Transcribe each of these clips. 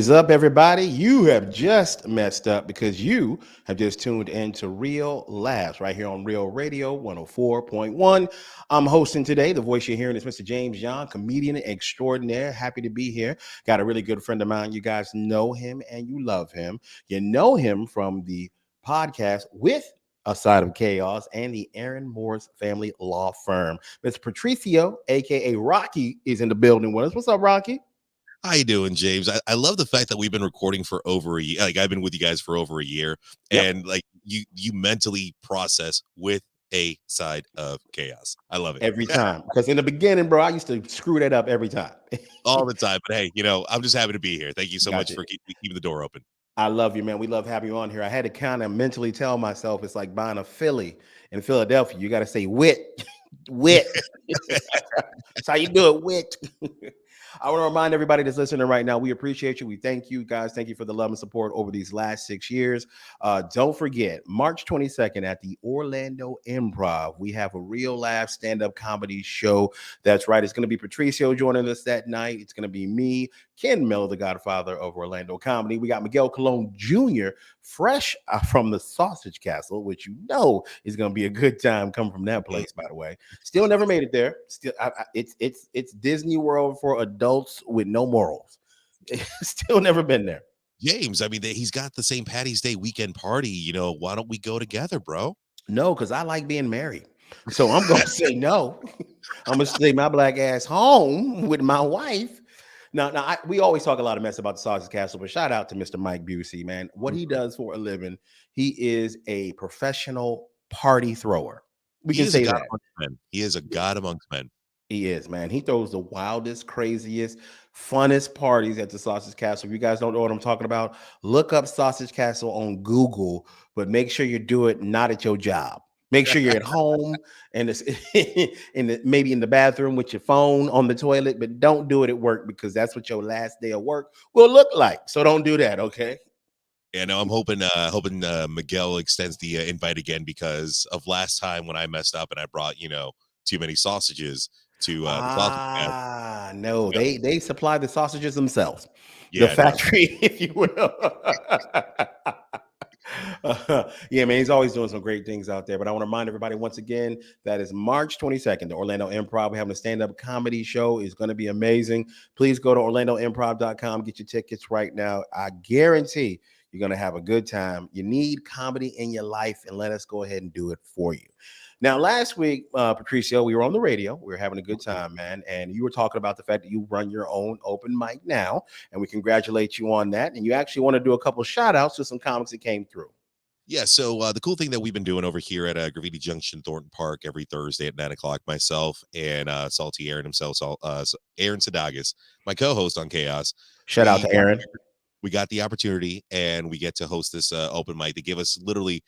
What is up, everybody? You have just messed up because you have just tuned into Real Laughs right here on Real Radio 104.1. I'm hosting today. The voice you're hearing is Mr. James Young, comedian extraordinaire. Happy to be here. Got a really good friend of mine. You guys know him and you love him. You know him from the podcast with A Side of Chaos and the Aaron Morris Family Law Firm. Mr. Patricio, aka Rocky, is in the building with us. What's up, Rocky? How you doing, James? I love the fact that we've been recording for over a year. Like I've been with you guys for over a year, Yep. and like you mentally process with a side of chaos. I love it Every time. Because in the beginning, bro, I used to screw that up every time. all the time. But hey, I'm just happy to be here. Thank you so much Gotcha. for keeping the door open. I love you, man. We love having you on here. I had to kind of mentally tell myself it's like buying a Philly in Philadelphia. You got to say wit, wit. That's how you do it, wit. I want to remind everybody that's listening right now, we appreciate you. We thank you, guys. Thank you for the love and support over these last 6 years. Don't forget, March 22nd at the Orlando Improv, we have a Real Laugh stand-up comedy show. That's right. It's going to be Patricio joining us that night. It's going to be me, Ken Miller, the godfather of Orlando comedy. We got Miguel Colon Jr., fresh from the Sausage Castle, which you know is going to be a good time coming from that place, by the way. Still never made it there. Still, it's Disney World for adults with no morals. Still never been there. James, I mean, he's got the St. Patty's Day weekend party. Why don't we go together, bro? No, because I like being married. So I'm going to say no. I'm going to stay my black ass home with my wife. Now, we always talk a lot of mess about the Sausage Castle, but shout out to Mr. Mike Busey, man. What he does for a living, he is a professional party thrower. We He can is a say god that. amongst men. He is a god amongst men. He is, man. He throws the wildest, craziest, funnest parties at the Sausage Castle. If you guys don't know what I'm talking about, look up Sausage Castle on Google, but make sure you do it not at your job. Make sure you're at home and it's maybe in the bathroom with your phone on the toilet, but don't do it at work because that's what your last day of work will look like. So don't do that, okay? Yeah, no, I'm hoping Miguel extends the invite again because of last time when I messed up and I brought too many sausages to the sausage fest. No, they supply the sausages themselves, the Yeah, no, factory, if you will. Yeah, man, he's always doing some great things out there. But I want to remind everybody once again that is March 22nd, the Orlando Improv. We're having a stand-up comedy show. It's going to be amazing. Please go to orlandoimprov.com, get your tickets right now. I guarantee you're going to have a good time. You need comedy in your life, and let us go ahead and do it for you. Now, last week, Patricio, we were on the radio. We were having a good time, man. And you were talking about the fact that you run your own open mic now. And we congratulate you on that. And you actually want to do a couple shout outs to some comics that came through. yeah. So the cool thing that we've been doing over here at Graffiti Junction, Thornton Park, every Thursday at 9 o'clock, myself and Salty Aaron himself, Aaron Sadagas, my co-host on Chaos. Shout out to Aaron. We got the opportunity and we get to host this open mic. They give us literally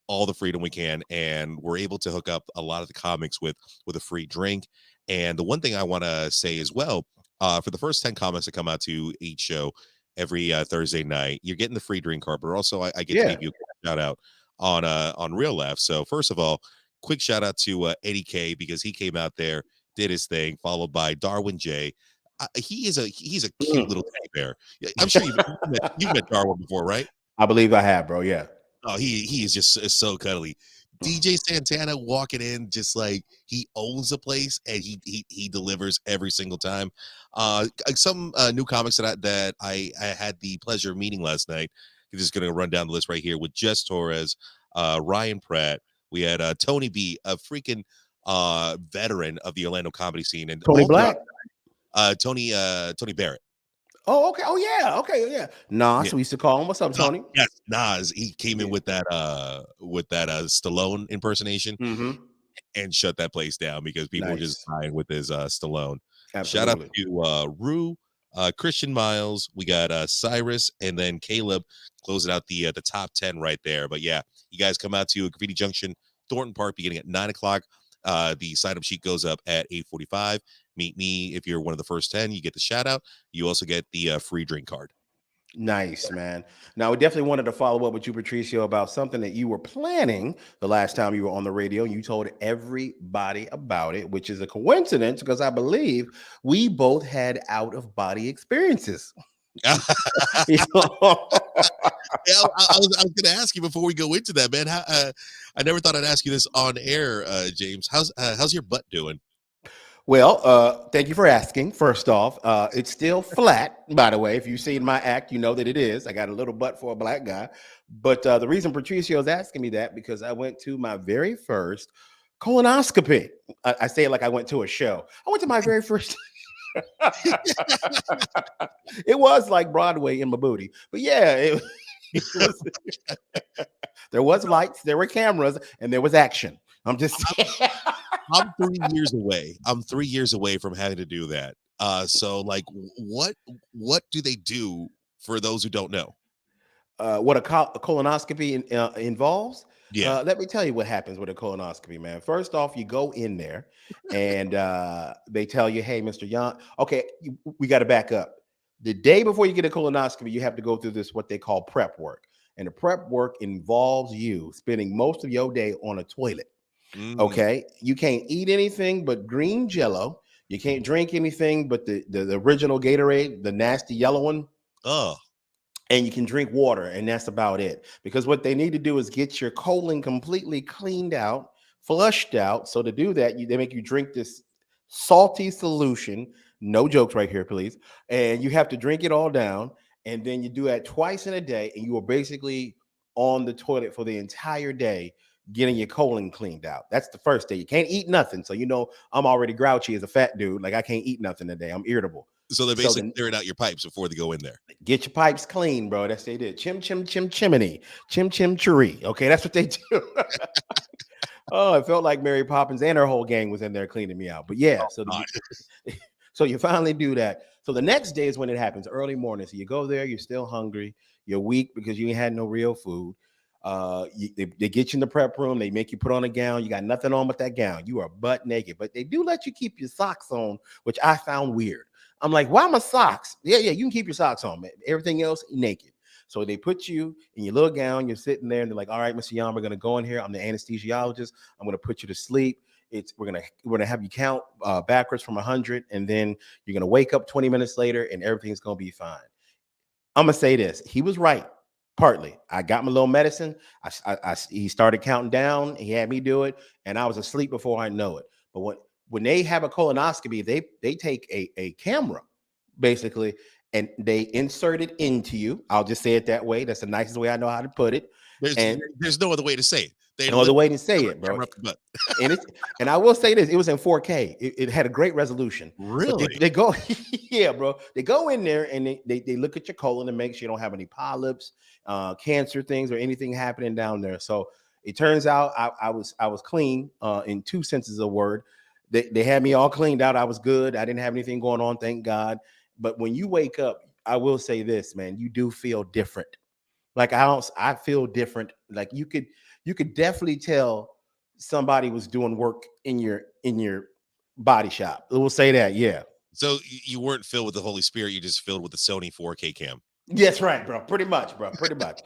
all the freedom we can, and we're able to hook up a lot of the comics with a free drink. And the one thing I want to say as well, for the first 10 comics that come out to each show every Thursday night, you're getting the free drink card, but also I get to give you a shout out on Real Laugh. So first of all, quick shout out to Eddie K, because he came out there, did his thing, followed by Darwin J. He's a cute little teddy bear. I'm sure you've met Darwin before, right? I believe I have, bro. Yeah. Oh, he is just so cuddly. DJ Santana walking in just like he owns the place, and he delivers every single time. Some new comics that I had the pleasure of meeting last night. I'm just gonna run down the list right here with Jess Torres, Ryan Pratt. We had Tony B, a freaking veteran of the Orlando comedy scene, and Tony Black. Tony Barrett. Oh, okay. Oh, yeah. Okay, yeah. Nas, Yeah. we used to call him. What's up, Tony? Yes, Nas. He came in with that Stallone impersonation and shut that place down because people were just dying with his Stallone. Absolutely. Shout out to Rue, Christian Miles. We got Cyrus, and then Caleb closing out the top 10 right there. But yeah, you guys come out to Graffiti Junction, Thornton Park, beginning at 9 o'clock. The sign-up sheet goes up at 8:45. Meet me if you're one of the first 10. You get the shout out. You also get the free drink card. Nice, man. Now, we definitely wanted to follow up with you, Patricio, about something that you were planning the last time you were on the radio. You told everybody about it, which is a coincidence because I believe we both had out-of-body experiences. You know? Yeah, I was going to ask you before we go into that, man. I never thought I'd ask you this on air, James. How's your butt doing? Well, thank you for asking. First off, it's still flat, by the way. If you've seen my act, you know that it is. I got a little butt for a black guy. But the reason Patricio is asking me that because I went to my very first colonoscopy. I say it like I went to a show. I went to my very first. It was like Broadway in my booty, but yeah, it was. There was lights, there were cameras, and there was action. I'm just. I'm 3 years away. I'm 3 years away from having to do that. So like, what do they do for those who don't know? What a colonoscopy involves. Yeah. Let me tell you what happens with a colonoscopy, man. First off, you go in there and they tell you, hey, Mr. Young, okay, we got to back up. The day before you get a colonoscopy, you have to go through this, what they call prep work. And the prep work involves you spending most of your day on a toilet. Mm. Okay. You can't eat anything but green jello. You can't drink anything but the original Gatorade, the nasty yellow one, Oh, and you can drink water, and that's about it. Because what they need to do is get your colon completely cleaned out, flushed out. So to do that, they make you drink this salty solution. No jokes right here, please. And you have to drink it all down, and then you do that twice in a day, and you are basically on the toilet for the entire day getting your colon cleaned out. That's the first day. You can't eat nothing. So I'm already grouchy as a fat dude. Like I can't eat nothing today. I'm irritable. so they're So basically then clearing out your pipes before they go in there. get your pipes clean, bro. That's what they did. Chim chim chim chimney. Chim chim chiree. Okay, that's what they do. Oh, it felt like Mary Poppins and her whole gang was in there cleaning me out. But yeah, Oh, God. so you finally do that. So the next day is when it happens, early morning. So you go there, you're still hungry, you're weak because you ain't had no real food. They get you in the prep room, they make you put on a gown. You got nothing on but that gown. You are butt naked, but they do let you keep your socks on, which I found weird. I'm like, why my socks? Yeah, you can keep your socks on, man. Everything else naked. So they put you in your little gown. You're sitting there, and they're like, "All right, Mr. Young, we're gonna go in here. I'm the anesthesiologist. I'm gonna put you to sleep. We're gonna have you count backwards from 100, and then you're gonna wake up 20 minutes later, and everything's gonna be fine." I'm gonna say this: he was right. Partly, I got my little medicine. He started counting down. He had me do it, and I was asleep before I know it. But when they have a colonoscopy, they take a camera, basically, and they insert it into you. I'll just say it that way. That's the nicest way I know how to put it. There's And there's no other way to say it. They no other literally way to say cover it, bro. camera up the butt. And I will say this: it was in 4K. It had a great resolution. But they, Really? they go, yeah, bro. They go in there and they look at your colon and make sure you don't have any polyps, cancer things, or anything happening down there. So it turns out I was clean in two senses of word. They had me all cleaned out. I was good. I didn't have anything going on, thank God. But when you wake up, I will say this, man, you do feel different. Like I feel different. Like you could definitely tell somebody was doing work in your body shop. We'll say that, yeah. So you weren't filled with the Holy Spirit. You just filled with the Sony 4K cam. Yes, right, bro. Pretty much, bro. Pretty much.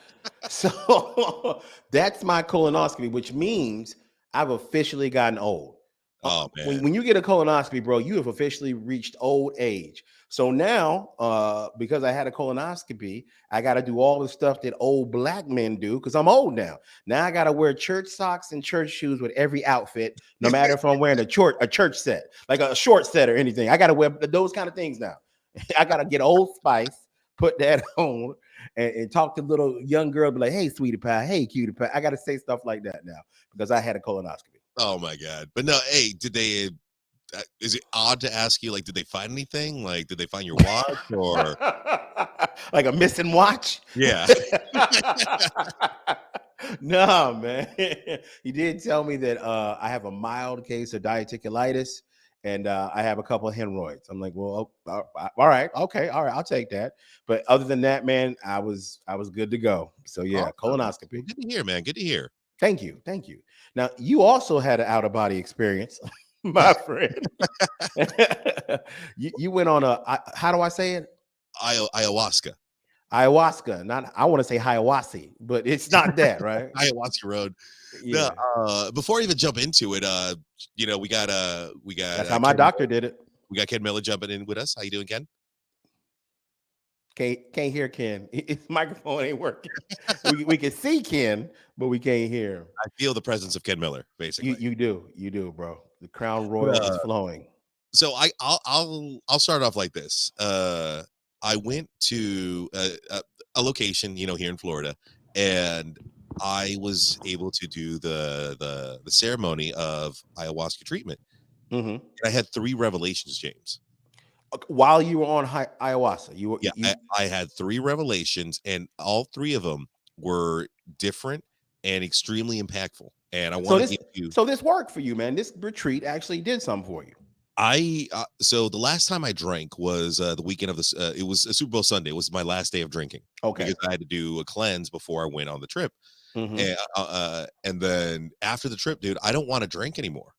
So that's my colonoscopy, which means I've officially gotten old. Oh man. When you get a colonoscopy, bro, you have officially reached old age. So now, because I had a colonoscopy, I got to do all the stuff that old black men do because I'm old now. Now I got to wear church socks and church shoes with every outfit, no matter if I'm wearing a church set, like a short set or anything. I got to wear those kind of things now. I got to get Old Spice, put that on, and talk to little young girl, be like, "Hey, sweetie pie, hey, cutie pie." I got to say stuff like that now because I had a colonoscopy. Oh my God. But no, hey, did they? Is it odd to ask you? Like, did they find anything? Like, did they find your watch or? Like a missing watch? Yeah. No, man. He did tell me that I have a mild case of diverticulitis and I have a couple of hemorrhoids. I'm like, well, all right, okay, all right, I'll take that. But other than that, man, I was good to go. So yeah, Awesome. colonoscopy. Good to hear, man. Good to hear. Thank you, thank you. Now you also had an out of body experience, my friend. You went on how do I say it? Ayahuasca. Ayahuasca. Not I want to say Hiawassee, but it's not that, right? Ayahuasca Road. No, Yeah. before I even jump into it, we got That's how my Ken doctor did it. we got Ken Miller jumping in with us. How you doing, Ken? Can't hear Ken. His microphone ain't working. We can see Ken, but we can't hear him. I feel the presence of Ken Miller, You basically. you do, bro. The crown But, royal is flowing. so I'll start off like this. I went to a location, here in Florida, and I was able to do the ceremony of ayahuasca treatment. Hmm. And I had 3 revelations, James. While you were on ayahuasca, Yeah, I had 3 revelations, and all 3 of them were different and extremely impactful. And I so want to this give you so this worked for you, man. This retreat actually did something for you. so the last time I drank was the weekend of this. It was a Super Bowl Sunday. It was my last day of drinking Okay. because I had to do a cleanse before I went on the trip. Hmm. And then after the trip, dude, I don't want to drink anymore.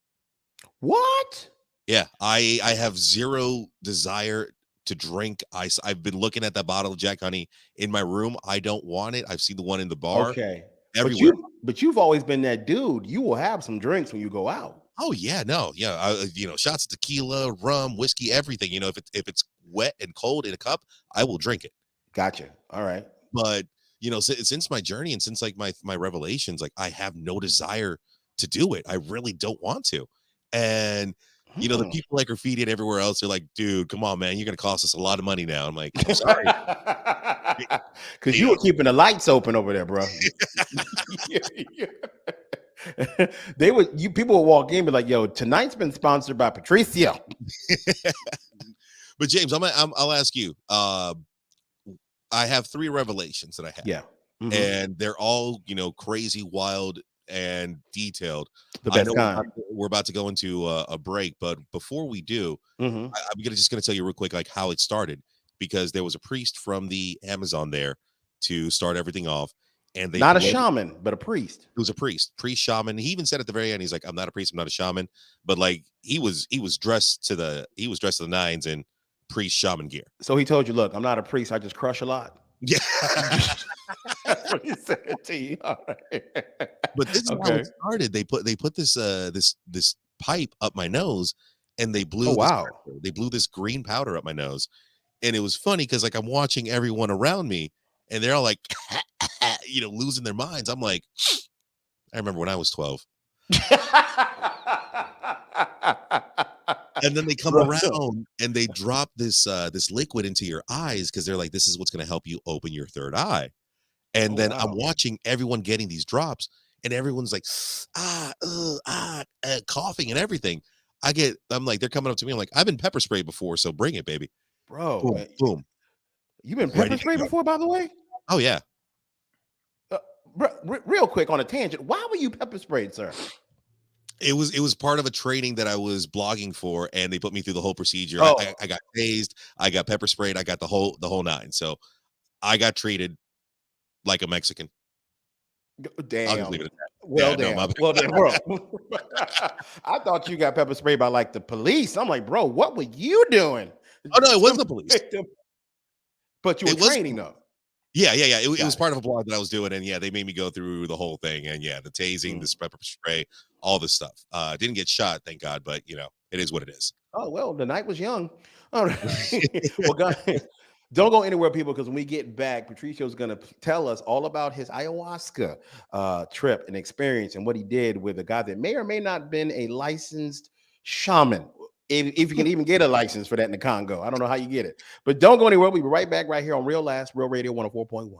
What? Yeah, I have zero desire to drink. I've been looking at that bottle of Jack Honey in my room. I don't want it. I've seen the one in the bar Okay. everywhere. But you've always been that dude. You will have some drinks when you go out. Oh yeah, no, yeah, shots of tequila, rum, whiskey, everything. If it's wet and cold in a cup, I will drink it. Gotcha. All right. But since my journey and since like my revelations, like I have no desire to do it. I really don't want to. And the Hmm. people like graffiti and everywhere else, they're like, dude, come on, man, you're gonna cost us a lot of money now. I'm like, I'm sorry. Because You you know, were keeping the lights open over there, bro. People would walk in and be like, "Yo, tonight's been sponsored by Patricio." but James, I'll ask you. I have 3 revelations that I had. Yeah. Hmm. And they're all crazy, wild, and detailed. The I best know kind. we're about to go into a break, but before we do, Hmm. I'm just gonna tell you real quick like how it started, because there was a priest from the Amazon there to start everything off, and they Not a bled. shaman, but a priest. It was a priest shaman. He even said at the very end, he's like, I'm not a priest, I'm not a shaman, but like he was dressed to the nines in priest shaman gear. So he told you, "Look, I'm not a priest. I just crush a lot." Yeah. That's what he said to you. All right. But this is how Okay. it started. They put this pipe up my nose, and they Oh blew wow. this green powder up my nose. And it was funny because like I'm watching everyone around me, and they're all like losing their minds. I'm like, I remember when I was 12. And then they come Bro. around and they drop this liquid into your eyes because they're like, this is what's going to help you open your third eye. And Oh then I'm wow. watching everyone getting these drops, and everyone's like, coughing and everything. I'm like, they're coming up to me. I'm like, I've been pepper sprayed before, so bring it, baby. Bro, Boom, boom, you been ready pepper to sprayed go. before, by the way? Oh yeah, Uh, real quick on a tangent. Why were you pepper sprayed, sir? it was part of a training that I was blogging for, and they put me through the whole procedure. I, Oh, I, I got tased, I got pepper sprayed, I got the whole nine. So I got treated like a Mexican. I'll just leave damn. it at that. Well, Yeah, no, my damn. Well, damn, bro. I thought you got pepper sprayed by like the police. I'm like, bro, what were you doing? oh no, it wasn't the police. But you were It was training though. Yeah. It was Got part of a blog that I was doing, and yeah, they made me go through the whole thing, and yeah, the tasing, it. the pepper spray, all this stuff. Didn't get shot, thank God, but it is what it is. Oh, well, the night was young. All right. Well, guys, don't go anywhere, people, because when we get back, Patricio's going to tell us all about his ayahuasca trip and experience and what he did with a guy that may or may not have been a licensed shaman. If you can even get a license for that in the Congo. I don't know how you get it. But don't go anywhere. We'll be right back right here on Real Laughs, Real Radio 104.1.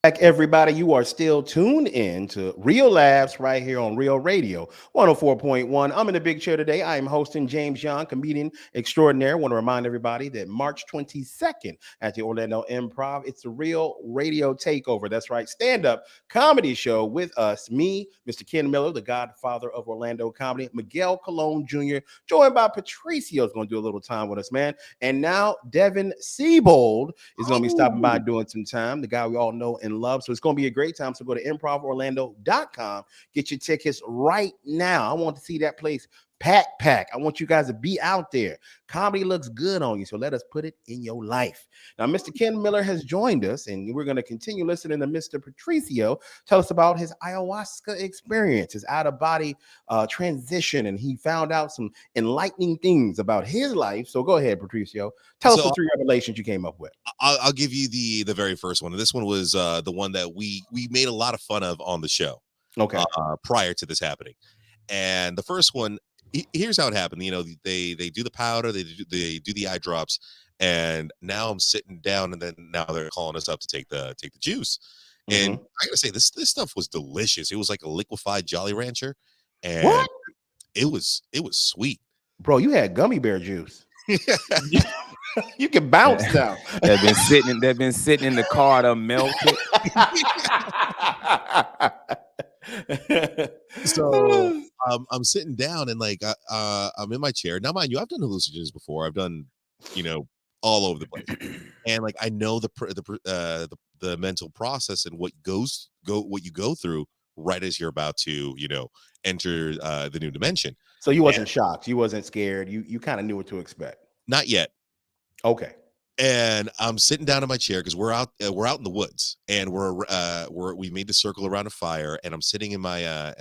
Back, everybody, you are still tuned in to Real Laughs right here on Real Radio 104.1. I'm in the big chair today. I am hosting James Young, comedian extraordinaire. Want to remind everybody that March 22nd at the Orlando Improv, it's the Real Radio Takeover. That's right, stand-up comedy show with us, me, Mr. Ken Miller, the godfather of Orlando comedy, Miguel Colon Jr., joined by Patricio's going to do a little time with us, man. And now Devin Siebold is going to be stopping by doing some time, the guy we all know and love. So it's going to be a great time. So go to improvorlando.com. Get your tickets right now. I want to see that place Pack. I want you guys to be out there. Comedy looks good on you, so let us put it in your life. Now, Mr. Ken Miller has joined us, and we're going to continue listening to Mr. Patricio tell us about his ayahuasca experience, his out of body transition, and he found out some enlightening things about his life. So go ahead, Patricio. Tell us the So 3 revelations you came up with. I'll give you the very first one, and this one was the one that we made a lot of fun of on the show Okay. prior to this happening. And the first one, here's how it happened. They do the powder, they do the eye drops, and now I'm sitting down, and then now they're calling us up to take the juice. And I gotta say, this stuff was delicious. It was like a liquefied Jolly Rancher, and What? it was sweet. Bro, you had gummy bear juice. You can bounce now. They've been sitting in the car to melted. So I'm sitting down, and like I'm in my chair now. Mind you, I've done hallucinogens before. I've done all over the place, and like I know the mental process and what you go through right as you're about to enter the new dimension. So you wasn't shocked. You wasn't scared. You kind of knew what to expect. Not yet. Okay. And I'm sitting down in my chair because we're out in the woods, and we made the circle around a fire, and I'm sitting in my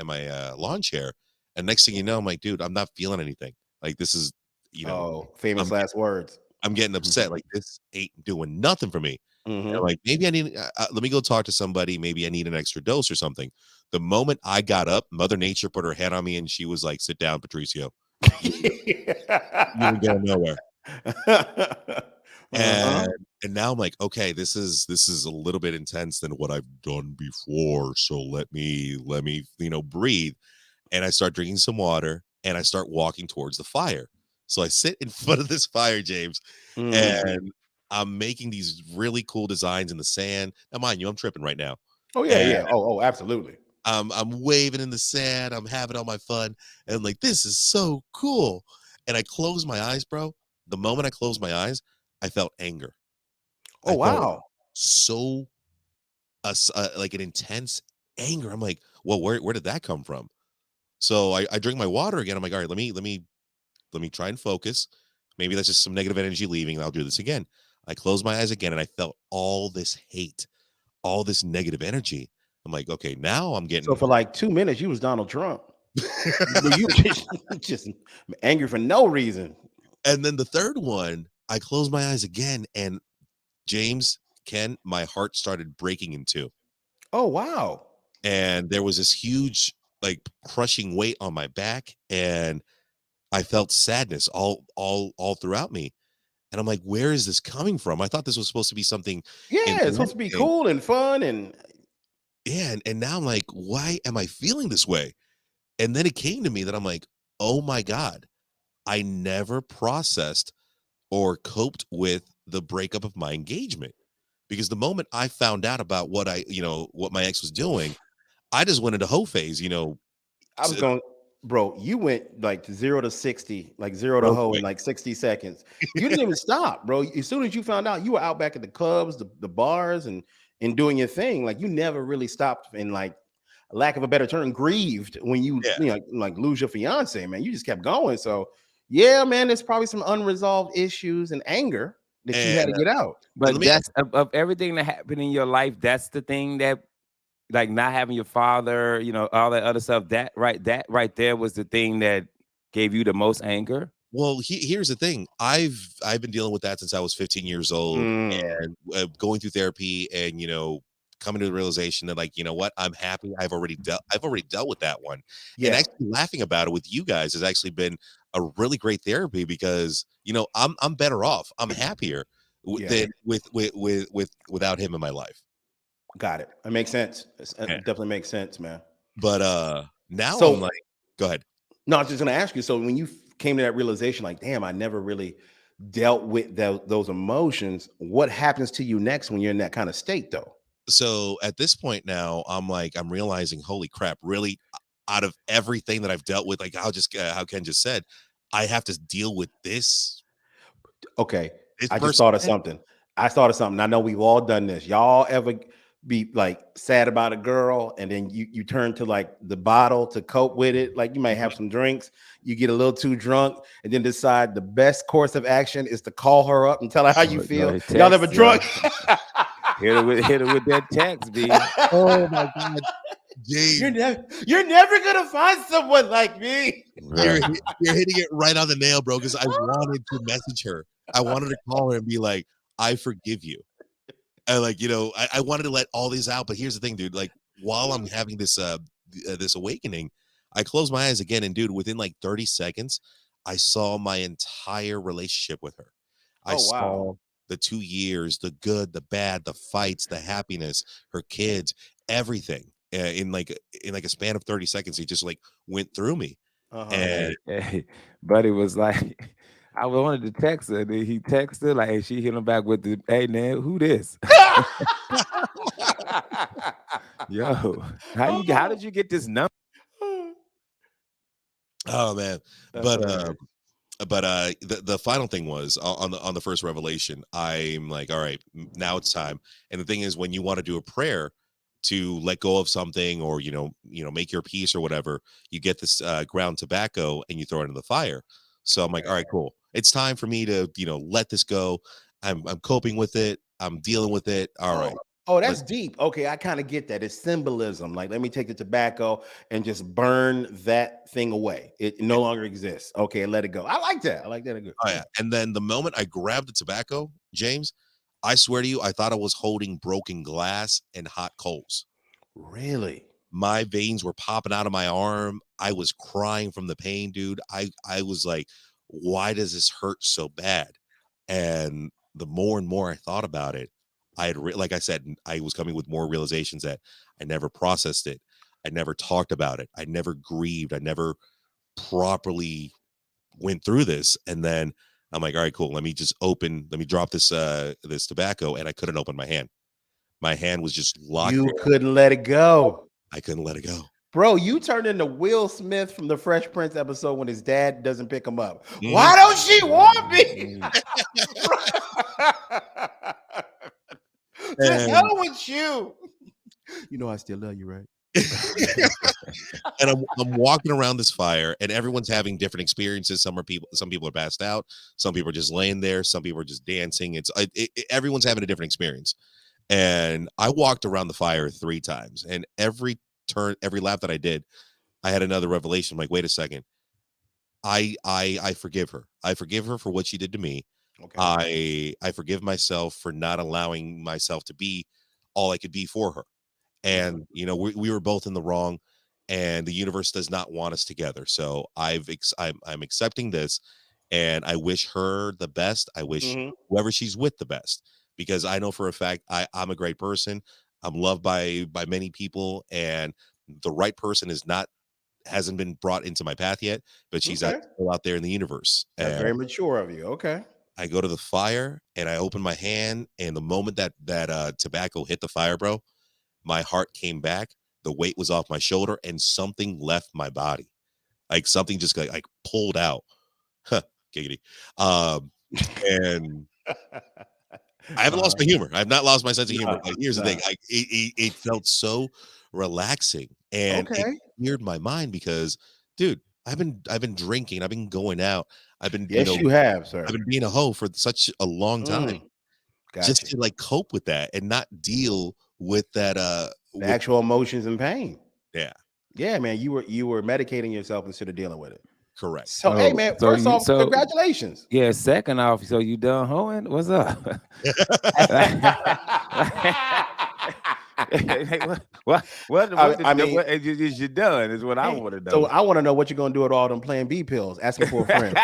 lawn chair, and next thing you know, I'm like, dude, I'm not feeling anything. Like this is famous last words. I'm getting upset. Like this ain't doing nothing for me. And like maybe I need let me go talk to somebody. Maybe I need an extra dose or something. The moment I got up, Mother Nature put her hand on me, and she was like, "Sit down, Patricio. You ain't going nowhere." And now I'm like, okay, this is a little bit intense than what I've done before. So let me breathe. And I start drinking some water, and I start walking towards the fire. So I sit in front of this fire, James, and I'm making these really cool designs in the sand. Now, mind you, I'm tripping right now. Oh yeah, yeah. Oh, absolutely. I'm waving in the sand. I'm having all my fun, and I'm like, this is so cool. And I close my eyes, bro. The moment I closed my eyes, I felt anger. Oh, wow. So like an intense anger. I'm like, well, where did that come from? So I drink my water again. I'm like, all right, let me try and focus. Maybe that's just some negative energy leaving, and I'll do this again. I closed my eyes again, and I felt all this hate, all this negative energy. I'm like, okay, now I'm getting. So for like 2 minutes, you was Donald Trump. You just angry for no reason. And then the third one, I closed my eyes again, and James, Ken, my heart started breaking in two. Oh, wow. And there was this huge, like, crushing weight on my back, and I felt sadness all throughout me. And I'm like, where is this coming from? I thought this was supposed to be something. Yeah, it's supposed to be cool and fun. And yeah, and now I'm like, why am I feeling this way? And then it came to me that I'm like, oh my God, I never processed or coped with the breakup of my engagement. Because the moment I found out about what my ex was doing, I just went into hoe phase, I was going, bro, you went like 0 to 60, like 0 to hoe in like 60 seconds. You didn't even stop, bro. As soon as you found out, you were out back at the clubs, the bars, and doing your thing. Like you never really stopped, and like, lack of a better term, grieved when you like lose your fiance, man. You just kept going. So yeah, man, there's probably some unresolved issues and anger that you had to get out. But that's of everything that happened in your life, that's the thing that, like, not having your father, all that other stuff, that right there was the thing that gave you the most anger. Well, here's the thing. I've been dealing with that since I was 15 years old, and going through therapy, and coming to the realization that, like, you know what, I'm happy. I've already dealt with that one. Yeah. And actually laughing about it with you guys has actually been a really great therapy, because I'm better off. I'm happier than without him in my life. Got it. It makes sense. It definitely makes sense, man. But now I'm like, go ahead. No, I was just gonna ask you. So when you came to that realization, like, damn, I never really dealt with those emotions. What happens to you next when you're in that kind of state, though? So at this point now, I'm realizing, holy crap, really, out of everything that I've dealt with, like how Ken just said, I have to deal with this. Okay. I just thought of something. I know we've all done this. Y'all ever be like sad about a girl, and then you turn to like the bottle to cope with it. Like you might have some drinks, you get a little too drunk, and then decide the best course of action is to call her up and tell her how you feel. Y'all never drunk. Hit her with that text, B. Oh my God, James, you're never gonna find someone like me. you're hitting it right on the nail, bro. Because I wanted to message her. I wanted to call her and be like, I forgive you. And like, I wanted to let all these out. But here's the thing, dude. Like, while I'm having this this awakening, I close my eyes again, and dude, within like 30 seconds, I saw my entire relationship with her. I saw the 2 years, the good, the bad, the fights, the happiness, her kids, everything in like a span of 30 seconds. He just like went through me. And Hey, buddy was like, I wanted to text her. Then he texted her like, and she hit him back with the, "Hey man, who this?" Yo, how did you get this number? oh man, That's but the final thing was on the first revelation. I'm like, all right, now it's time. And the thing is, when you want to do a prayer to let go of something, or make your peace or whatever, you get this ground tobacco and you throw it in the fire. So I'm like, all right, cool, it's time for me to let this go. I'm coping with it, I'm dealing with it. All right. Oh, that's deep. Okay, I kind of get that. It's symbolism. Like, let me take the tobacco and just burn that thing away. It no longer exists. Okay, let it go. I like that. Oh yeah. And then the moment I grabbed the tobacco, James, I swear to you, I thought I was holding broken glass and hot coals. Really? My veins were popping out of my arm. I was crying from the pain, dude. I was like, why does this hurt so bad? And the more and more I thought about it, like I said, I was coming with more realizations that I never processed it. I never talked about it. I never grieved. I never properly went through this. And then I'm like, all right, cool. Let me drop this this tobacco. And I couldn't open my hand. My hand was just locked. You couldn't let it go. I couldn't let it go. Bro, you turned into Will Smith from the Fresh Prince episode when his dad doesn't pick him up. Why don't she want me? To hell with you. You know I still love you, right? And I'm walking around this fire, and everyone's having different experiences. Some people are passed out. Some people are just laying there. Some people are just dancing. Everyone's having a different experience. And I walked around the fire 3 times, and every lap that I did, I had another revelation. I'm like, wait a second. I forgive her. I forgive her for what she did to me. Okay. I forgive myself for not allowing myself to be all I could be for her. And we were both in the wrong, and the universe does not want us together. So I'm accepting this, and I wish her the best. I wish whoever she's with the best, because I know for a fact I'm a great person. I'm loved by many people, and the right person hasn't been brought into my path yet, but she's still out there in the universe. That's very mature of you. Okay. I go to the fire and I open my hand, and the moment that tobacco hit the fire, bro, my heart came back, the weight was off my shoulder, and something left my body. Like something just got like pulled out. Giggity. And I haven't lost my humor. I've not lost my sense of humor. But here's the thing. It felt so relaxing, and it cleared my mind because, dude, I've been drinking. I've been going out. I've been you have, sir. I've been being a hoe for such a long time. Just to like cope with that and not deal with that the actual emotions and pain. Yeah, man, you were medicating yourself instead of dealing with it. Correct. So hey man, first off, congratulations. Yeah, second off, so you done hoeing? What's up? What is you done is what I want to know. So I want to know what you're gonna do with all them Plan B pills. Asking for a friend.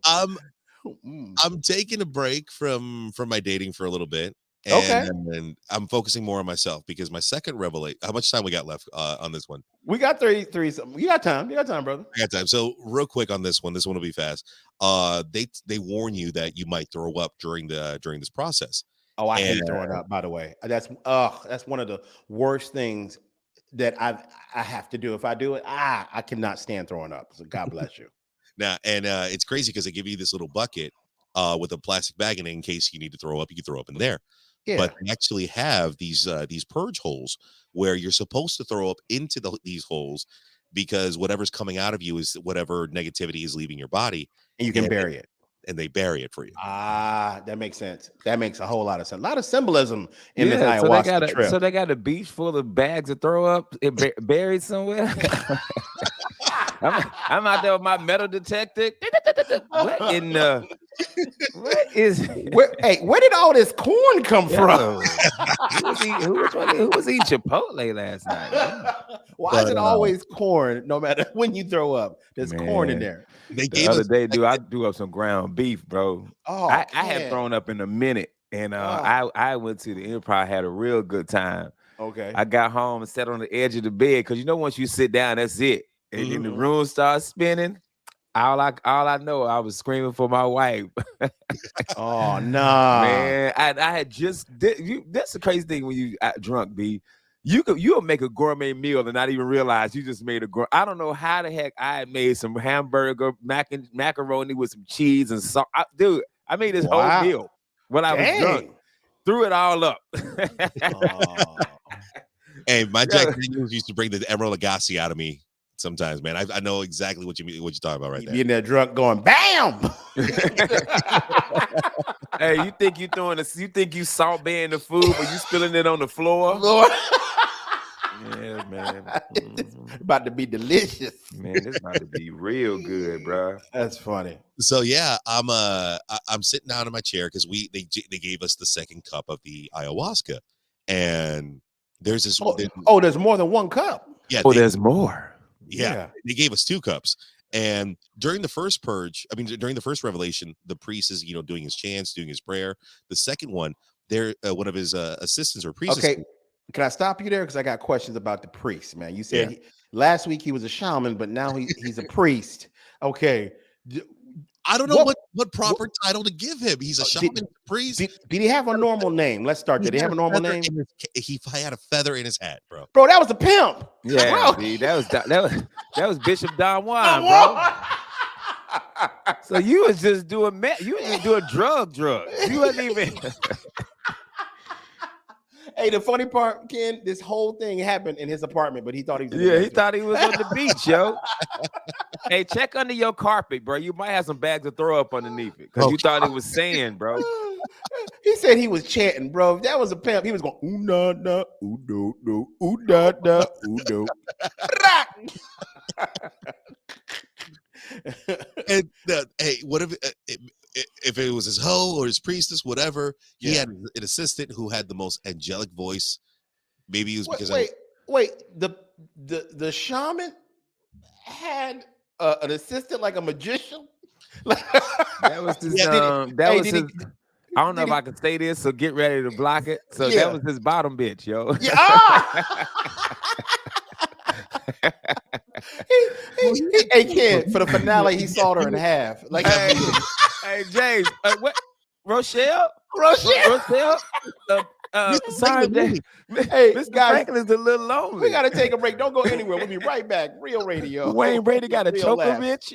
I'm taking a break from my dating for a little bit. And I'm focusing more on myself, because my second revelation. How much time we got left on this one? We got three. You got time. You got time, brother. I got time. So real quick on this one. This one will be fast. They warn you that you might throw up during this process. Oh, I hate throwing up. By the way, that's one of the worst things that I have to do. If I do it, I cannot stand throwing up. So God bless you. Now, and it's crazy because they give you this little bucket, with a plastic bag in case you need to throw up. You can throw up in there. Yeah. But they actually have these purge holes where you're supposed to throw up into these holes because whatever's coming out of you is whatever negativity is leaving your body, And you can bury it. and they bury it for you. Ah, that makes sense. That makes a whole lot of sense. A lot of symbolism in this so they ayahuasca trip. So they got a beach full of bags of throw up buried somewhere. I'm out there with my metal detector. What in the? What is? Where did all this corn come from? Who was eating Chipotle last night? Why is it always corn? No matter when you throw up, there's corn in there. The other day, dude, I threw up some ground beef, bro. Oh, I had thrown up in a minute, and I went to the Improv, had a real good time. Okay. I got home and sat on the edge of the bed because once you sit down, that's it. And then the room starts spinning. All I know, I was screaming for my wife. Oh nah, man! I had just that's the crazy thing when you drunk, B. You'll make a gourmet meal and not even realize you just made I don't know how the heck I made some hamburger, macaroni with some cheese and salt. Dude, I made this whole meal when I was drunk. Threw it all up. Hey, my Jack Daniels used to bring the Emerald Lagasse out of me sometimes, man. I know exactly what you're talking about right there. Being that drunk going bam. Hey, you think you salt baying the food, but you spilling it on the floor? Yeah, man. It's about to be delicious. Man, this about to be real good, bro. That's funny. So yeah, I'm sitting down in my chair because they gave us the second cup of the ayahuasca, and there's this. There's more than one cup. Yeah. There's more. Yeah, they gave us 2 cups. And during the first purge, during the first revelation, the priest is, doing his chants, doing his prayer. The second one, one of his assistants or priests. Okay, can I stop you there? Because I got questions about the priest, man. You said last week he was a shaman, but now he's a priest. Okay. I don't know what proper title to give him. He's a shaman, priest. Did he have a normal name? Let's start there. Did he have a normal name? He had a feather in his hat, bro. Bro, that was a pimp. Yeah, dude, that was Bishop Don Juan, bro. So you was just doing drugs. You wasn't even. Hey, the funny part, Ken, this whole thing happened in his apartment, but he thought he was. He thought he was on the beach, yo. Hey, check under your carpet, bro. You might have some bags of throw up underneath it because you thought it was sand, bro. He said he was chanting, bro. If that was a pimp, he was going ooh na na ooh no no ooh da da ooh no. And hey, what if it was his hoe or his priestess, whatever? He had an assistant who had the most angelic voice. Maybe it was because the shaman had an assistant like a magician. That was his. I don't know if I can say this, so get ready to block it. So that was his bottom bitch, yo. Hey, Ken, for the finale, he sawed her in half. Like, hey, James, what? Rochelle? Sorry, James. Hey, Mr. guys, Franklin is a little lonely. We gotta take a break. Don't go anywhere. We'll be right back. Real Radio. Wayne Brady got a choker, bitch.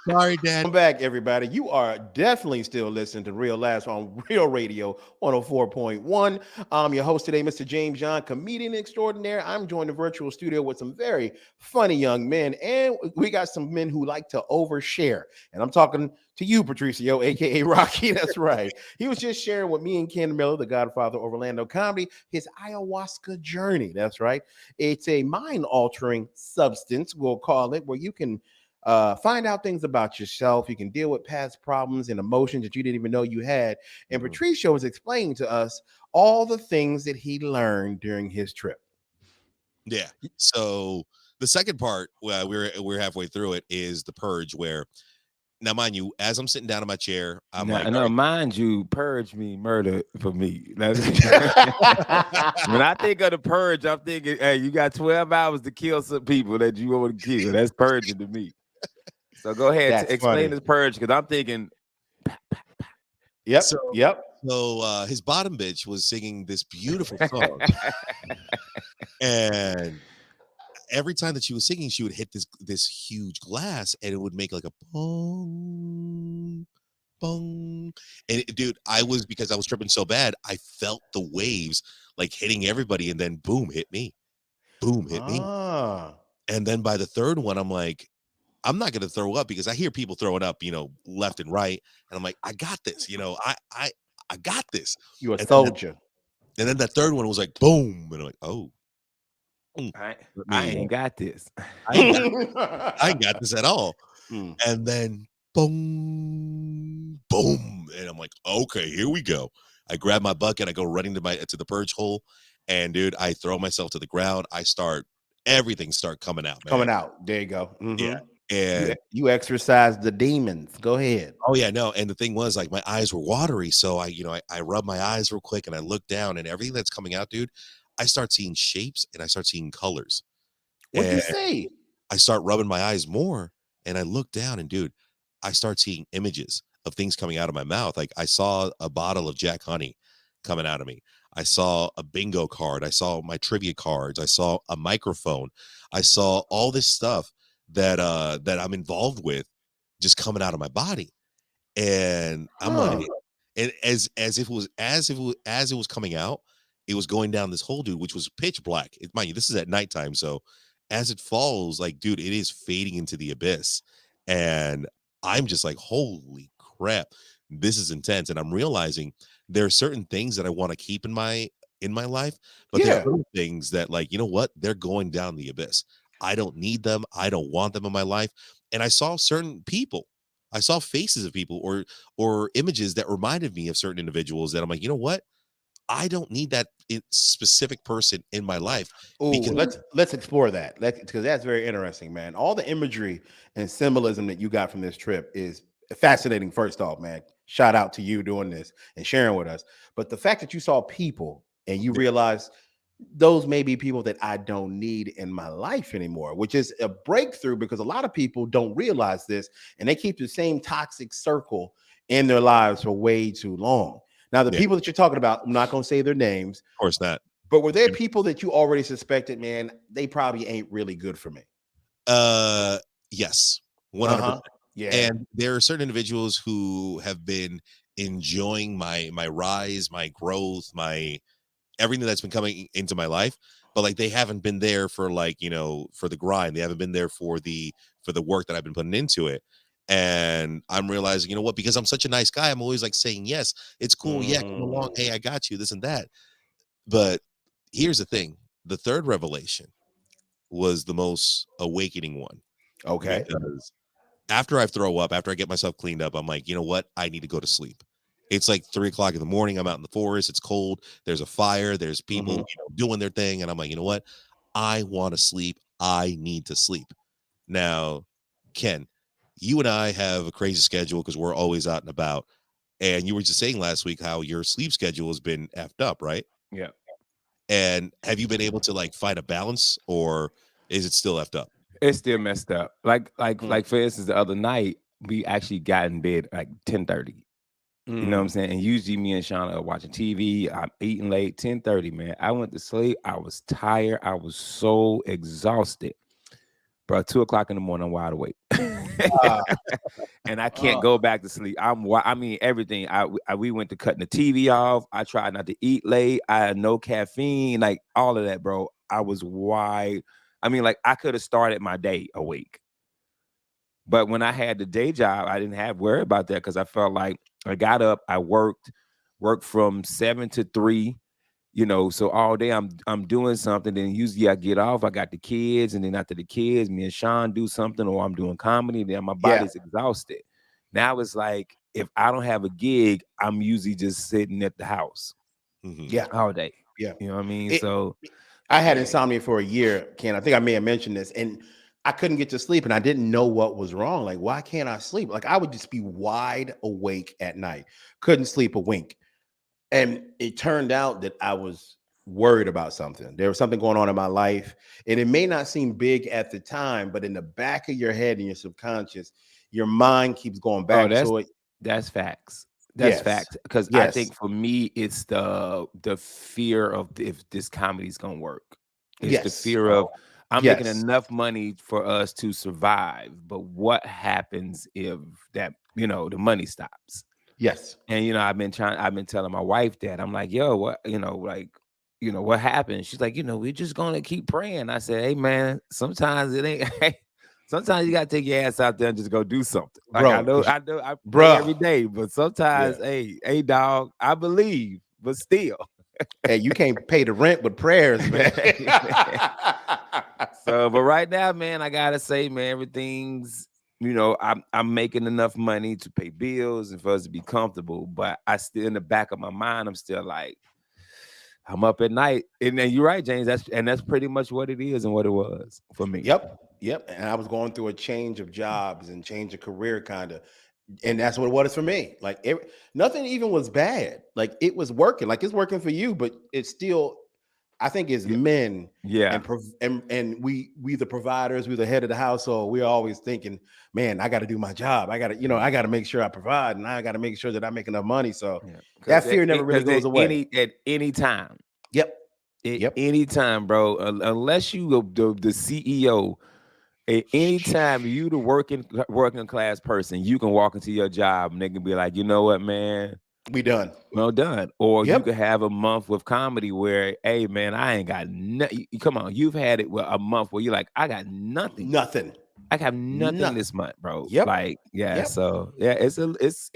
Sorry, Dad. Welcome back, everybody. You are definitely still listening to Real Laughs on Real Radio 104.1. I'm your host today, Mr. James John, comedian extraordinaire. I'm joined in the virtual studio with some very funny young men, and we got some men who like to overshare. And I'm talking to you, Patricio, aka Rocky. That's right. He was just sharing with me and Ken Miller, the godfather of Orlando comedy, his ayahuasca journey. That's right. It's a mind-altering substance, we'll call it, where you can find out things about yourself. You can deal with past problems and emotions that you didn't even know you had. And Patricio was explaining to us all the things that he learned during his trip. Yeah. So the second part, we're halfway through it, is the purge, where now, mind you, as I'm sitting down in my chair, mind you, purge me, murder for me. When I think of the purge, I'm thinking, hey, you got 12 hours to kill some people that you want to kill. That's purging to me. So go ahead, explain this purge, because I'm thinking. Yep. So his bottom bitch was singing this beautiful song, and every time that she was singing, she would hit this huge glass, and it would make like a boom, boom. And dude, because I was tripping so bad, I felt the waves like hitting everybody, and then boom, hit me. Boom, hit me. Ah. And then by the third one, I'm like, I'm not gonna throw up because I hear people throwing up, left and right. And I'm like, I got this, I got this. You a And then soldier. and then that third one was like boom. And I'm like, oh, I, let I me ain't got this. I ain't got this at all. Mm. And then boom, boom. And I'm like, okay, here we go. I grab my bucket, I go running to the purge hole, and dude, I throw myself to the ground. Everything start coming out, man. Coming out. There you go. Yeah. Mhm. And You exercise the demons. Go ahead. oh yeah, no. And the thing was, like, my eyes were watery. So I rub my eyes real quick and I look down, and everything that's coming out, dude, I start seeing shapes and I start seeing colors. What'd you And say? I start rubbing my eyes more, and I look down, and dude, I start seeing images of things coming out of my mouth. Like, I saw a bottle of Jack Honey coming out of me. I saw a bingo card. I saw my trivia cards. I saw a microphone. I saw all this stuff that I'm involved with just coming out of my body. And I'm like, Huh. and as it was coming out, it was going down this hole, dude, which was pitch black. Mind you, this is at nighttime, so as it falls, like, dude, it is fading into the abyss, and I'm just like, holy crap, this is intense. And I'm realizing there are certain things that I want to keep in my life, but there Yeah. are other things that, like, you know what, they're going down the abyss. I don't need them. I don't want them in my life. And I saw certain people. I saw faces of people or images that reminded me of certain individuals that I'm like, you know what? I don't need that specific person in my life Oh, because let's explore that. Because that's very interesting, man. All the imagery and symbolism that you got from this trip is fascinating. First off, man, shout out to you doing this and sharing with us. But the fact that you saw people and you realized those may be people that I don't need in my life anymore, which is a breakthrough because a lot of people don't realize this and they keep the same toxic circle in their lives for way too long. Now, the yeah, of people that you're talking about, I'm not going to say their names, course not. but were there people that you already suspected, man, they probably ain't really good for me? Yes, 100%. Uh-huh. Yeah. And there are certain individuals who have been enjoying my rise, my growth, my everything that's been coming into my life, but like they haven't been there for, like, for the grind. They haven't been there for the work that I've been putting into it. And I'm realizing, you know what, because I'm such a nice guy, I'm always like saying yes, it's cool, yeah, come along, Mm, hey, I got you, this and that. But here's the thing, the third revelation was the most awakening one, okay. because after I throw up, after I get myself cleaned up, I'm like, you know what? I need to go to sleep. It's like 3 o'clock in the morning. I'm out in the forest. It's cold. There's a fire. There's people, Mhm. doing their thing. And I'm like, you know what? I want to sleep. I need to sleep. Now, Ken, you and I have a crazy schedule because we're always out and about. And you were just saying last week how your sleep schedule has been effed up, right? Yeah. And have you been able to, like, find a balance, or is it still effed up? It's still messed up. Mm, Like for instance, the other night we actually got in bed like 10:30. You know what I'm mm. saying? And usually me and Shauna are watching TV. I'm eating late, 10:30, man. I went to sleep. I was tired. I was so exhausted. Bro, 2 o'clock in the morning, I'm wide awake. Ah, And I can't go back to sleep. I mean, everything. We went to cutting the TV off. I tried not to eat late. I had no caffeine, like all of that, bro. I was wide. I mean, like I could have started my day awake. But when I had the day job, I didn't have worry about that because I felt like I got up, I worked from 7 to 3, so all day I'm doing something. Then usually I get off, I got the kids, and then after the kids, me and Sean do something, or I'm doing comedy, then my yeah. body's exhausted. Now it's like if I don't have a gig, I'm usually just sitting at the house Mhm. Yeah. all day. Yeah. You know what I mean? It, So I had insomnia for a year, Ken. I think I may have mentioned this, and I couldn't get to sleep, and I didn't know what was wrong. Like, why can't I sleep? Like, I would just be wide awake at night, couldn't sleep a wink. And it turned out that I was worried about something. There was something going on in my life, and it may not seem big at the time, but in the back of your head and your subconscious, your mind keeps going oh, back to it. that's facts. That's Yes, facts. Because I yes, think for me, it's the fear of if this comedy's gonna work. It's the yes, fear of I'm making yes. enough money for us to survive, but what happens if the money stops? Yes. And I've been telling my wife that. I'm like, yo, what, what happened? She's like, we're just gonna keep praying. I said, hey man, sometimes it ain't sometimes you gotta take your ass out there and just go do something. Like Bro, I pray every bro. day, but sometimes, Yeah. hey dog, I believe, but still. Hey, you can't pay the rent with prayers, man. So, but right now, man, I gotta say, man, everything's, I'm making enough money to pay bills and for us to be comfortable. But I still, in the back of my mind, I'm still like, I'm up at night. And then you're right, James. That's pretty much what it is and what it was for me. Yep. And I was going through a change of jobs and change of career, kind of. And that's what it was for me. Like nothing even was bad. Like it was working. Like it's working for you, but it's still, I think as Yeah. men, Yeah. and we the providers, we the head of the household, we're always thinking, man, I got to do my job. I got to, I got to make sure I provide, and I got to make sure that I make enough money. So Yeah. that fear never really goes away. At any time. Yep. At any time, bro. Unless you the CEO, at any time you the working class person, you can walk into your job and they can be like, you know what, man, We done. well done. Or you Yep. could have a month with comedy where, hey man, I ain't got nothing. Come on, you've had it with a month where you're like, I got nothing. Nothing. I have nothing this month, bro. Yep. Like, yeah. Yep. So yeah, it's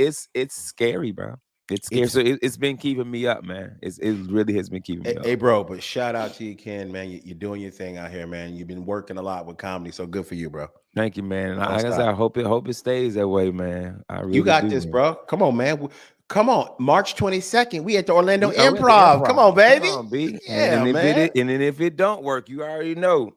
scary, bro. It's scary. So it's been keeping me up, man. It really has been keeping me up. Hey, bro, but shout out to you, Ken, man. You're doing your thing out here, man. You've been working a lot with comedy, so good for you, bro. Thank you, man. And like I said, I hope it stays that way, man. I really you got do, this, man. bro. Come on, man. Come on, March 22nd. We at the Orlando Improv. Come on, baby. Come on, B. Yeah, and man. Then if it don't work, you already know.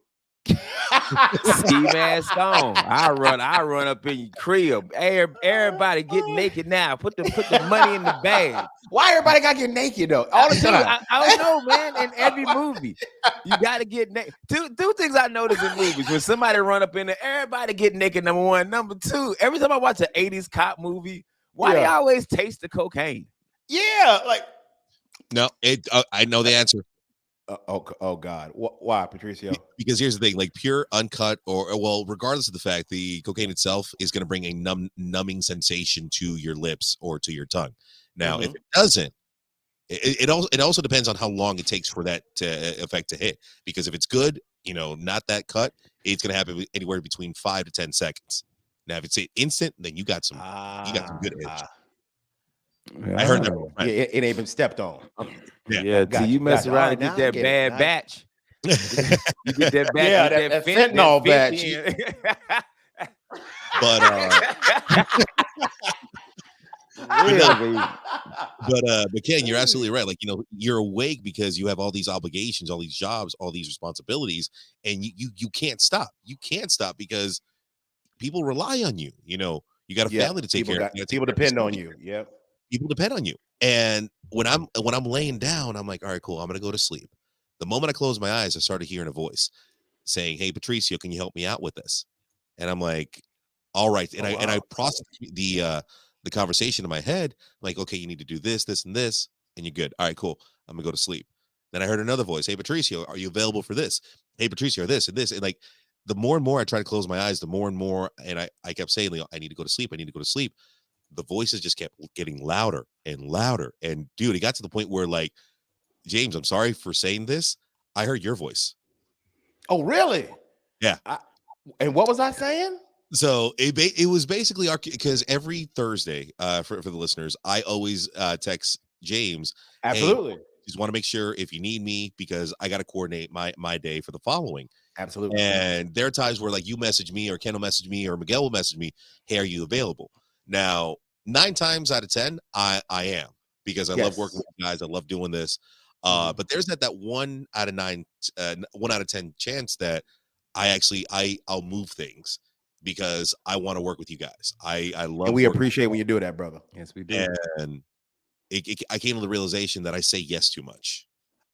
Ski mask on. I run up in your crib. Everybody get naked now. Put the money in the bag. Why everybody gotta get naked though? All the time. I don't know, man. In every movie, you gotta get naked. Two things I notice in movies: when somebody run up in there, everybody get naked. Number one. Number two, every time I watch an '80s cop movie, why they always taste the cocaine? Yeah, like no, I know the answer. Oh God, why, Patricio? Because here's the thing: like pure uncut, or well, regardless of the fact, the cocaine itself is going to bring a numbing sensation to your lips or to your tongue. Now, if it doesn't, it also depends on how long it takes for that effect to hit. Because if it's good, not that cut, it's going to happen anywhere between 5 to 10 seconds. Now, if it's instant, then you got some good itch. I heard that. Yeah, it ain't been stepped on. Yeah, till you mess around and get that bad batch. You get that batch. Yeah, that fentanyl batch. But Ken, you're absolutely right. Like, you're awake because you have all these obligations, all these jobs, all these responsibilities, and you can't stop. You can't stop because people rely on you. You got a family to take care of. People depend on you. Yep. People depend on you. And when I'm laying down, I'm like, all right, cool. I'm gonna go to sleep. The moment I close my eyes, I started hearing a voice saying, "Hey, Patricio, can you help me out with this?" And I'm like, all right. And I processed the conversation in my head. I'm like, okay, you need to do this, this, and this, and you're good. All right, cool. I'm gonna go to sleep. Then I heard another voice. Hey, Patricio, are you available for this? Hey, Patricio, this and this. And like the more and more I try to close my eyes, the more and more, and I kept saying, I need to go to sleep. I need to go to sleep. The voices just kept getting louder and louder. And dude, it got to the point where, like, James, I'm sorry for saying this, I heard your voice. Oh, really? Yeah. And what was I saying? So it was basically because every Thursday, for the listeners, I always text James. Absolutely. Hey, just want to make sure if you need me, because I got to coordinate my day for the following. Absolutely. And there are times where, like, you message me or Ken will message me or Miguel will message me, hey, are you available? Now, 9 times out of 10, I am, because I love working with you guys. I love doing this. But there's that 1 out of 9, 1 out of 10 chance that I'll move things because I want to work with you guys. I love. And we appreciate when you do that, brother. Yes, we do. And I came to the realization that I say yes too much.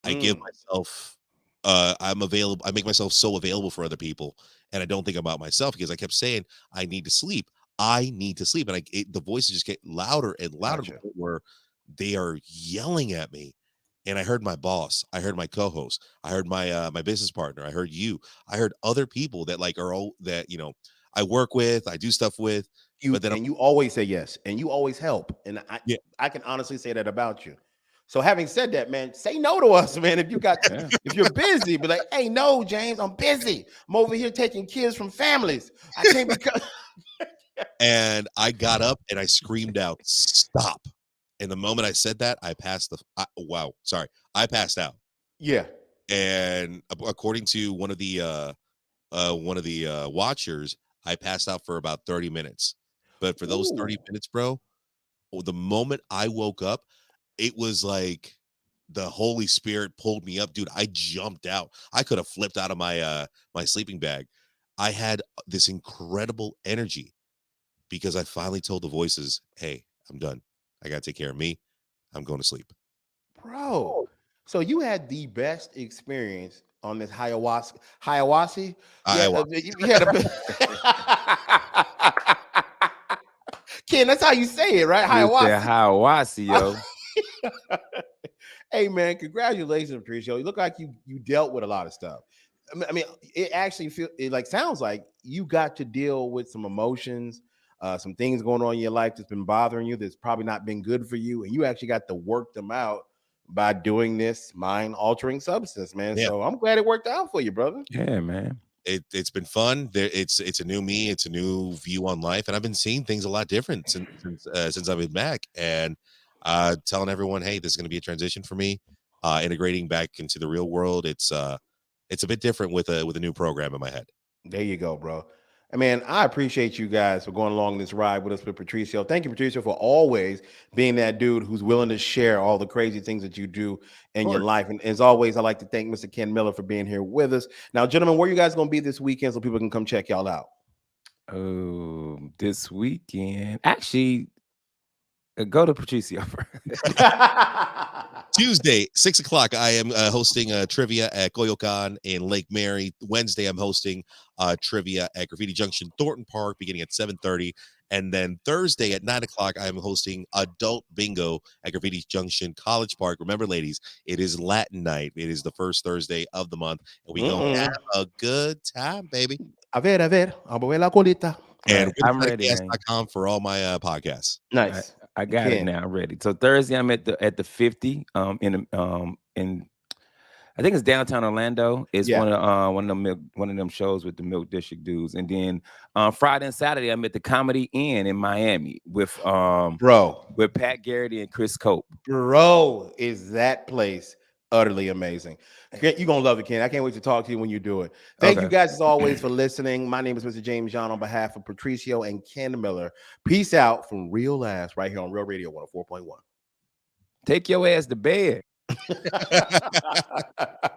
I give myself. I'm available. I make myself so available for other people, and I don't think about myself because I kept saying I need to sleep. I need to sleep, and the voices just get louder and louder to the point where they are yelling at me. And I heard my boss, I heard my co-host, I heard my my business partner, I heard you, I heard other people that, like, are all that I work with, I do stuff with, But then You always say yes, and you always help, and Yeah. I can honestly say that about you. So having said that, man, say no to us, man. If you got if you're busy, be like, hey, no, James, I'm busy. I'm over here taking kids from families. I can't be. And I got up and I screamed out, "Stop!" And the moment I said that, I passed I passed out. Yeah. And according to one of the watchers, I passed out for about 30 minutes. But for those 30 Ooh. minutes, bro, the moment I woke up, it was like the Holy Spirit pulled me up, dude. I jumped out. I could have flipped out of my sleeping bag. I had this incredible energy because I finally told the voices, "Hey, I'm done. I got to take care of me. I'm going to sleep." Bro. So you had the best experience on this ayahuasca. I wa- You had a Ken, that's how you say it, right? You said Ayahuasca. Ayahuasca, yo. Hey man, congratulations, Patricio. You look like you dealt with a lot of stuff. I mean, it actually sounds like you got to deal with some emotions, some things going on in your life that's been bothering you that's probably not been good for you, and you actually got to work them out by doing this mind altering substance, man. yeah, So I'm glad it worked out for you, brother. Yeah, man. it's been fun. It's a new me. It's a new view on life, and I've been seeing things a lot different since I've been back, and telling everyone, hey, this is going to be a transition for me. Integrating back into the real world. It's a bit different with a new program in my head. There you go, bro. I mean, I appreciate you guys for going along this ride with us with Patricio. Thank you, Patricio, for always being that dude who's willing to share all the crazy things that you do in your life. And as always, I'd like to thank Mr. Ken Miller for being here with us. Now, gentlemen, where you guys going to be this weekend so people can come check y'all out? Oh, this weekend. Actually, go to Patricio first. Tuesday, 6:00, I am hosting trivia at Coyoacan in Lake Mary. Wednesday, I'm hosting trivia at Graffiti Junction, Thornton Park, beginning at 7:30. And then Thursday at 9:00, I'm hosting adult bingo at Graffiti Junction, College Park. Remember, ladies, it is Latin night. It is the first Thursday of the month, and we gonna have a good time, baby. A ver, a mover la colita. And I'm ready, man. winpodcast.com for all my podcasts. Nice. I got it now. I'm ready. So Thursday, I'm at the 50 in I think it's downtown Orlando. It's Yeah. one of them shows with the Milk District dudes. And then Friday and Saturday, I'm at the Comedy Inn in Miami with Pat Garrity and Chris Cope. Bro, is that place utterly amazing. You're going to love it, Ken. I can't wait to talk to you when you do it. Thank you guys, as always, for listening. My name is Mr. James John on behalf of Patricio and Ken Miller. Peace out from Real Ass right here on Real Radio 104.1. Take your ass to bed.